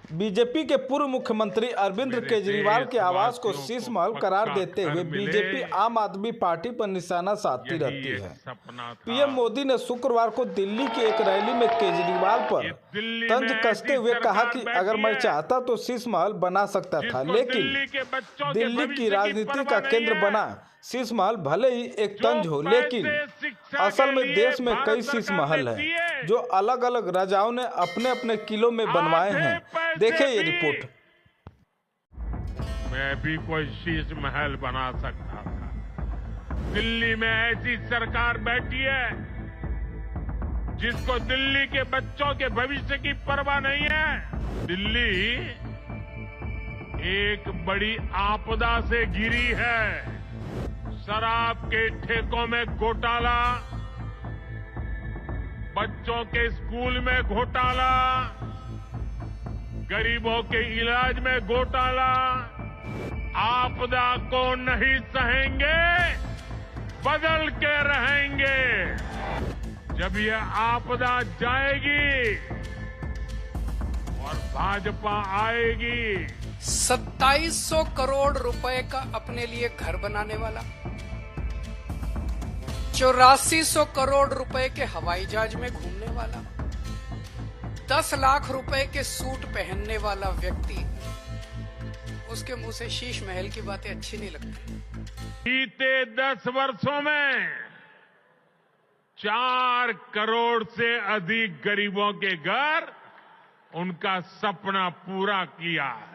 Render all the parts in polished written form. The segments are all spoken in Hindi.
बीजेपी के पूर्व मुख्यमंत्री अरविंद केजरीवाल के आवास को शीश महल करार देते हुए बीजेपी आम आदमी पार्टी पर निशाना साधती रहती है। पीएम मोदी ने शुक्रवार को दिल्ली की एक रैली में केजरीवाल पर तंज कसते हुए कहा कि अगर मैं चाहता तो शीश महल बना सकता था, लेकिन दिल्ली की राजनीति का केंद्र बना शीश महल भले ही एक तंज हो, लेकिन असल में देश में कई शीश महल हैं जो अलग अलग राजाओं ने अपने अपने किलों में बनवाए हैं। देखिए ये रिपोर्ट। मैं भी कोई शीश महल बना सकता था। दिल्ली में ऐसी सरकार बैठी है जिसको दिल्ली के बच्चों के भविष्य की परवाह नहीं है। दिल्ली एक बड़ी आपदा से घिरी है। शराब के ठेकों में घोटाला, बच्चों के स्कूल में घोटाला, गरीबों के इलाज में घोटाला। आपदा को नहीं सहेंगे, बदल के रहेंगे। जब यह आपदा जाएगी और भाजपा आएगी। 2700 करोड़ रुपए का अपने लिए घर बनाने वाला, 8400 करोड़ रुपए के हवाई जहाज में घूमने वाला, 10 लाख रुपए के सूट पहनने वाला व्यक्ति, उसके मुंह से शीश महल की बातें अच्छी नहीं लगती। बीते 10 वर्षों में 4 करोड़ से अधिक गरीबों के घर उनका सपना पूरा किया है।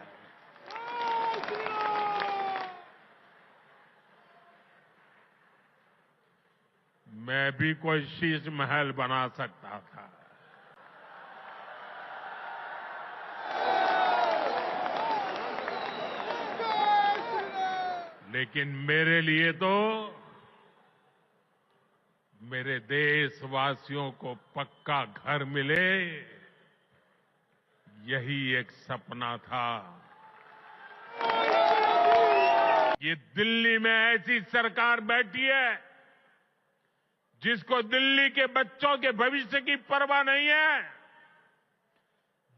मैं भी कोई शीश महल बना सकता था। लेकिन मेरे लिए तो मेरे देशवासियों को पक्का घर मिले, यही एक सपना था। ये दिल्ली में ऐसी सरकार बैठी है जिसको दिल्ली के बच्चों के भविष्य की परवाह नहीं है।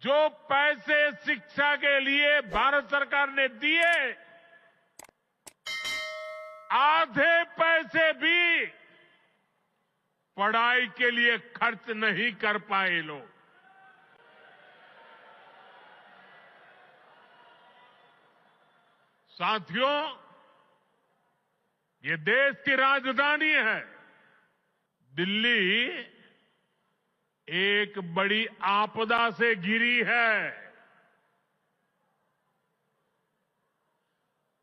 जो पैसे शिक्षा के लिए भारत सरकार ने दिए, आधे पैसे भी पढ़ाई के लिए खर्च नहीं कर पाए लोग। साथियों, ये देश की राजधानी है। दिल्ली एक बड़ी आपदा से घिरी है।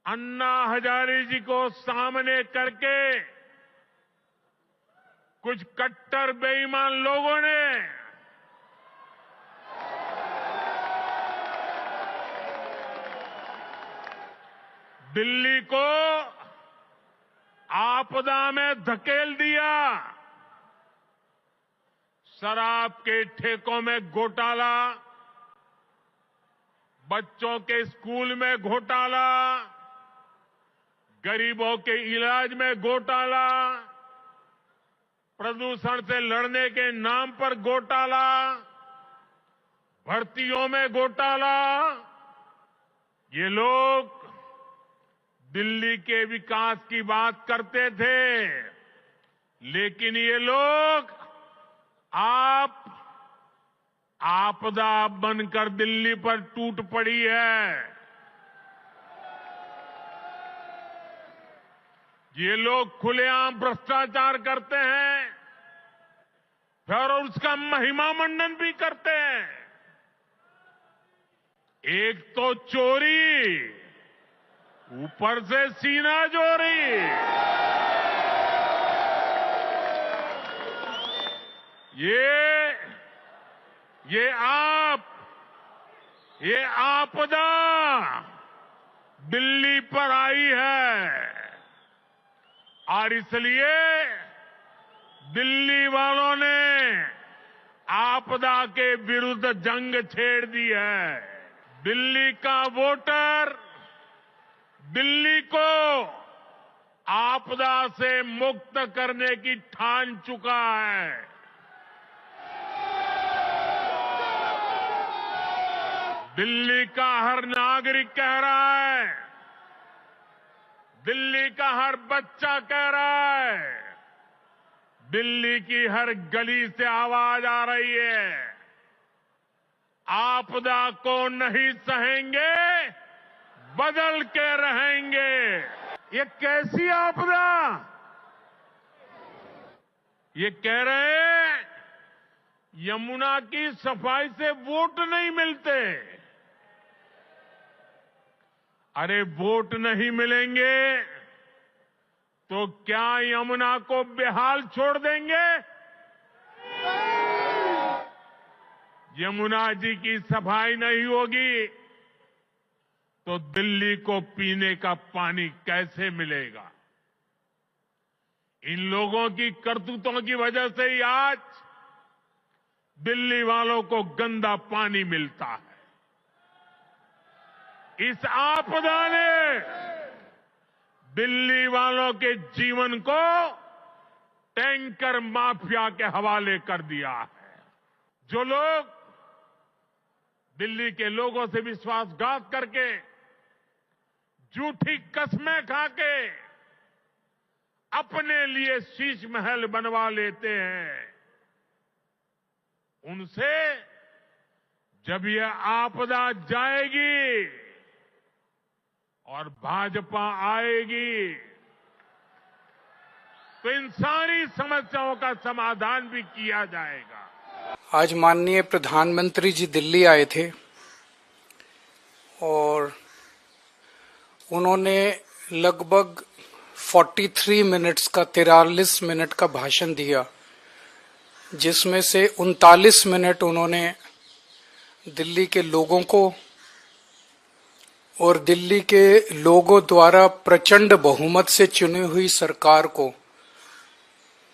अन्ना हजारे जी को सामने करके कुछ कट्टर बेईमान लोगों ने दिल्ली को आपदा में धकेल दिया। शराब के ठेकों में घोटाला, बच्चों के स्कूल में घोटाला, गरीबों के इलाज में घोटाला, प्रदूषण से लड़ने के नाम पर घोटाला, भर्तियों में घोटाला। ये लोग दिल्ली के विकास की बात करते थे, लेकिन ये लोग आपदा बनकर दिल्ली पर टूट पड़ी है। ये लोग खुलेआम भ्रष्टाचार करते हैं, फिर उसका महिमा मंडन भी करते हैं। एक तो चोरी, ऊपर से सीना चोरी। ये आपदा दिल्ली पर आई है और इसलिए दिल्ली वालों ने आपदा के विरुद्ध जंग छेड़ दी है। दिल्ली का वोटर दिल्ली को आपदा से मुक्त करने की ठान चुका है। दिल्ली का हर नागरिक कह रहा है, दिल्ली का हर बच्चा कह रहा है, दिल्ली की हर गली से आवाज आ रही है, आपदा को नहीं सहेंगे, बदल के रहेंगे। ये कैसी आपदा? ये कह रहे हैं यमुना की सफाई से वोट नहीं मिलते। अरे वोट नहीं मिलेंगे तो क्या यमुना को बेहाल छोड़ देंगे? यमुना जी की सफाई नहीं होगी तो दिल्ली को पीने का पानी कैसे मिलेगा? इन लोगों की करतूतों की वजह से ही आज दिल्ली वालों को गंदा पानी मिलता है। इस आपदा ने दिल्ली वालों के जीवन को टैंकर माफिया के हवाले कर दिया है। जो लोग दिल्ली के लोगों से विश्वासघात करके, झूठी कस्में खाके अपने लिए शीश महल बनवा लेते हैं, उनसे जब यह आपदा जाएगी और भाजपा आएगी तो इन सारी समस्याओं का समाधान भी किया जाएगा। आज माननीय प्रधानमंत्री जी दिल्ली आए थे और उन्होंने लगभग 43 मिनट्स का 43 मिनट का भाषण दिया, जिसमें से 39 मिनट उन्होंने दिल्ली के लोगों को और दिल्ली के लोगों द्वारा प्रचंड बहुमत से चुनी हुई सरकार को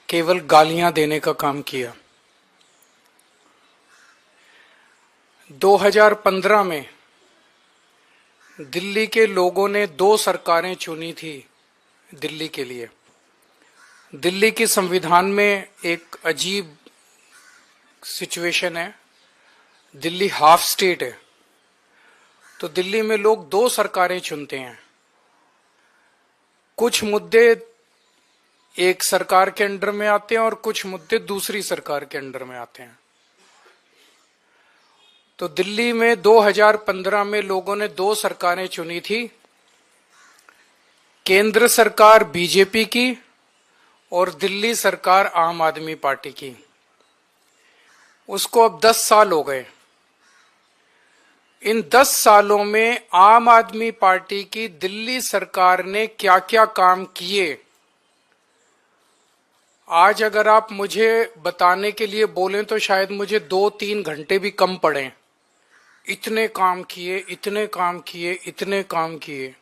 केवल गालियां देने का काम किया। 2015 में दिल्ली के लोगों ने 2 सरकारें चुनी थी दिल्ली के लिए। दिल्ली के संविधान में एक अजीब सिचुएशन है, दिल्ली हाफ स्टेट है, तो दिल्ली में लोग 2 सरकारें चुनते हैं। कुछ मुद्दे एक सरकार के अंडर में आते हैं और कुछ मुद्दे दूसरी सरकार के अंडर में आते हैं। तो दिल्ली में 2015 में लोगों ने 2 सरकारें चुनी थी, केंद्र सरकार बीजेपी की और दिल्ली सरकार आम आदमी पार्टी की। उसको अब 10 साल हो गए। इन 10 सालों में आम आदमी पार्टी की दिल्ली सरकार ने क्या क्या काम किए, आज अगर आप मुझे बताने के लिए बोलें तो शायद मुझे 2-3 घंटे भी कम पड़े। इतने काम किए, इतने काम किए, इतने काम किए।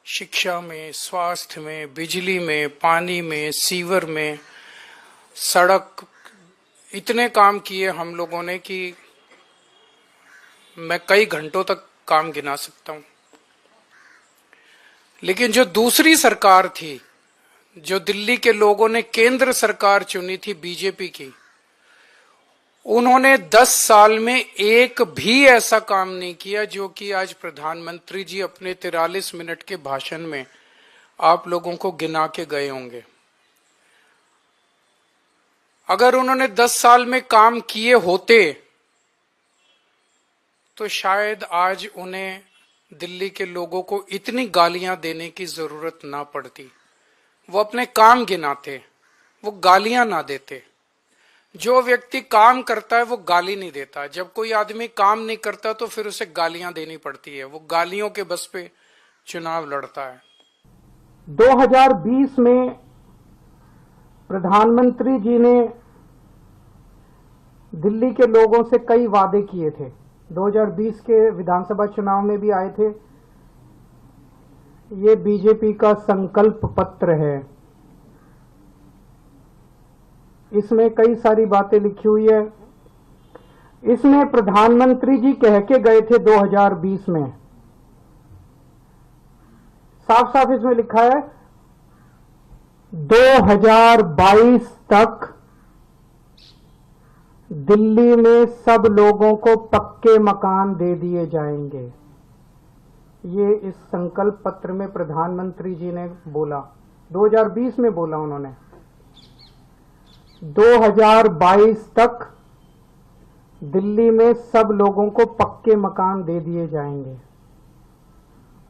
शिक्षा में, स्वास्थ्य में, बिजली में, पानी में, सीवर में, सड़क, इतने काम किए हम लोगों ने कि मैं कई घंटों तक काम गिना सकता हूं। लेकिन जो दूसरी सरकार थी, जो दिल्ली के लोगों ने केंद्र सरकार चुनी थी बीजेपी की, उन्होंने 10 साल में एक भी ऐसा काम नहीं किया जो कि आज प्रधानमंत्री जी अपने 43 मिनट के भाषण में आप लोगों को गिना के गए होंगे। अगर उन्होंने 10 साल में काम किए होते तो शायद आज उन्हें दिल्ली के लोगों को इतनी गालियां देने की जरूरत ना पड़ती। वो अपने काम गिनाते, वो गालियां ना देते। जो व्यक्ति काम करता है वो गाली नहीं देता। जब कोई आदमी काम नहीं करता तो फिर उसे गालियां देनी पड़ती है, वो गालियों के बस पे चुनाव लड़ता है। 2020 में प्रधानमंत्री जी ने दिल्ली के लोगों से कई वादे किए थे। 2020 के विधानसभा चुनाव में भी आए थे। ये बीजेपी का संकल्प पत्र है। इसमें कई सारी बातें लिखी हुई है। इसमें प्रधानमंत्री जी कह के गए थे 2020 में, साफ साफ इसमें लिखा है 2022 तक दिल्ली में सब लोगों को पक्के मकान दे दिए जाएंगे। ये इस संकल्प पत्र में प्रधानमंत्री जी ने बोला, 2020 में बोला उन्होंने। 2022 तक दिल्ली में सब लोगों को पक्के मकान दे दिए जाएंगे।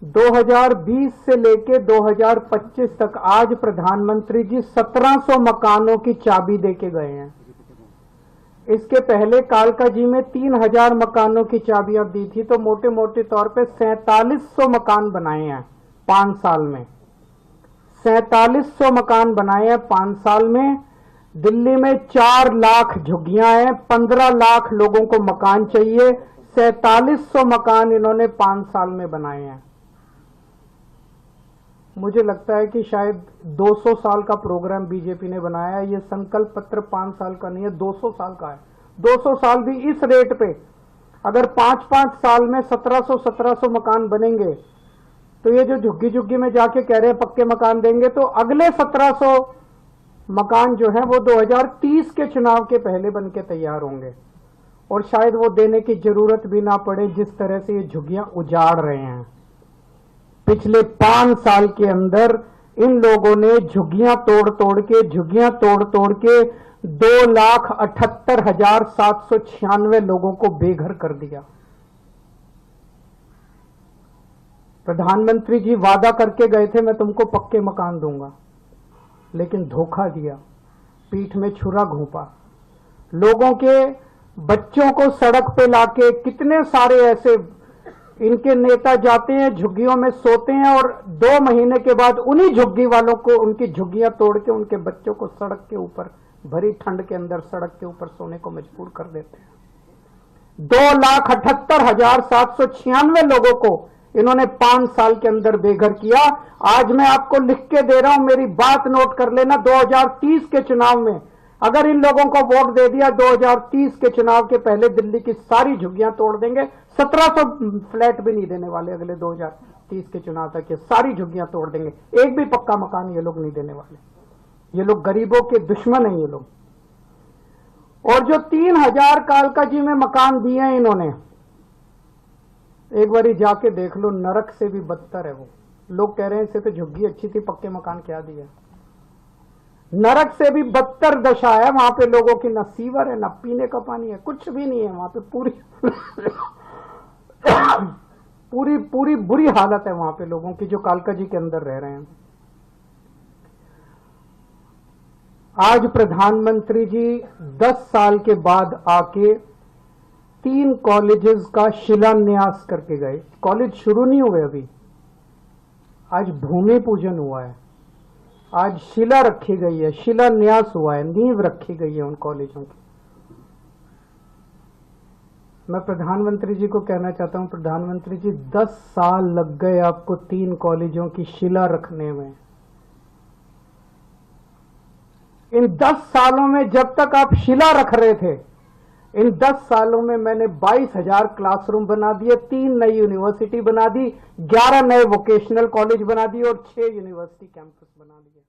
2020 से लेके 2025 तक आज प्रधानमंत्री जी 1700 मकानों की चाबी देके गए हैं। इसके पहले कालका जी में 3000 मकानों की चाबियां दी थी, तो मोटे मोटे तौर पे 4700 मकान बनाए हैं 5 साल में। 4700 मकान बनाए हैं 5 साल में। दिल्ली में 4 लाख झुग्गियां हैं, 15 लाख लोगों को मकान चाहिए। 4700 मकान इन्होंने 5 साल में बनाए हैं। मुझे लगता है कि शायद 200 साल का प्रोग्राम बीजेपी ने बनाया है। ये संकल्प पत्र 5 साल का नहीं है, 200 साल का है। 200 साल भी इस रेट पे अगर 5-5 साल में 1700 मकान बनेंगे, तो ये जो झुग्गी झुग्गी में जाके कह रहे हैं पक्के मकान देंगे, तो अगले 1700 मकान जो है वो 2030 के चुनाव के पहले बन के तैयार होंगे, और शायद वो देने की जरूरत भी ना पड़े, जिस तरह से ये झुग्गियां उजाड़ रहे हैं। पिछले 5 साल के अंदर इन लोगों ने झुग्गियां तोड़ तोड़ के 2,78,796 लोगों को बेघर कर दिया। प्रधानमंत्री जी वादा करके गए थे मैं तुमको पक्के मकान दूंगा, लेकिन धोखा दिया, पीठ में छुरा घोंपा। लोगों के बच्चों को सड़क पे लाके, कितने सारे ऐसे इनके नेता जाते हैं झुग्गियों में सोते हैं, और 2 महीने के बाद उन्हीं झुग्गी वालों को उनकी झुग्गियां तोड़ के उनके बच्चों को सड़क के ऊपर, भरी ठंड के अंदर सड़क के ऊपर सोने को मजबूर कर देते हैं। 2,78,796 लोगों को इन्होंने 5 साल के अंदर बेघर किया। आज मैं आपको लिख के दे रहा हूं, मेरी बात नोट कर लेना। 2030 के चुनाव में अगर इन लोगों को वोट दे दिया, 2030 के चुनाव के पहले दिल्ली की सारी झुग्गियां तोड़ देंगे। 1700 फ्लैट भी नहीं देने वाले अगले 2030 के चुनाव तक, ये सारी झुग्गियां तोड़ देंगे। एक भी पक्का मकान ये लोग नहीं देने वाले। ये लोग गरीबों के दुश्मन हैं ये लोग। और जो 3000 कालका जी में मकान दिए हैं इन्होंने, एक बारी जाके देख लो, नरक से भी बदतर है वो। लोग कह रहे हैं इससे तो झुग्गी अच्छी थी, पक्के मकान क्या दिया। नरक से भी बदतर दशा है वहां पे। लोगों की न सीवर है, न पीने का पानी है, कुछ भी नहीं है वहां पे। पूरी बुरी हालत है वहां पे लोगों की जो कालका जी के अंदर रह रहे हैं। आज प्रधानमंत्री जी 10 साल के बाद आके 3 कॉलेजेस का शिलान्यास करके गए। कॉलेज शुरू नहीं हुए अभी, आज भूमि पूजन हुआ है, आज शिला रखी गई है, शिलान्यास हुआ है, नींव रखी गई है उन कॉलेजों की। मैं प्रधानमंत्री जी को कहना चाहता हूं, प्रधानमंत्री जी 10 साल लग गए आपको 3 कॉलेजों की शिला रखने में। इन 10 सालों में जब तक आप शिला रख रहे थे, इन 10 सालों में मैंने 22,000 क्लासरूम बना दिए, 3 नई यूनिवर्सिटी बना दी, 11 नए वोकेशनल कॉलेज बना दिए और 6 यूनिवर्सिटी कैंपस बना दिए।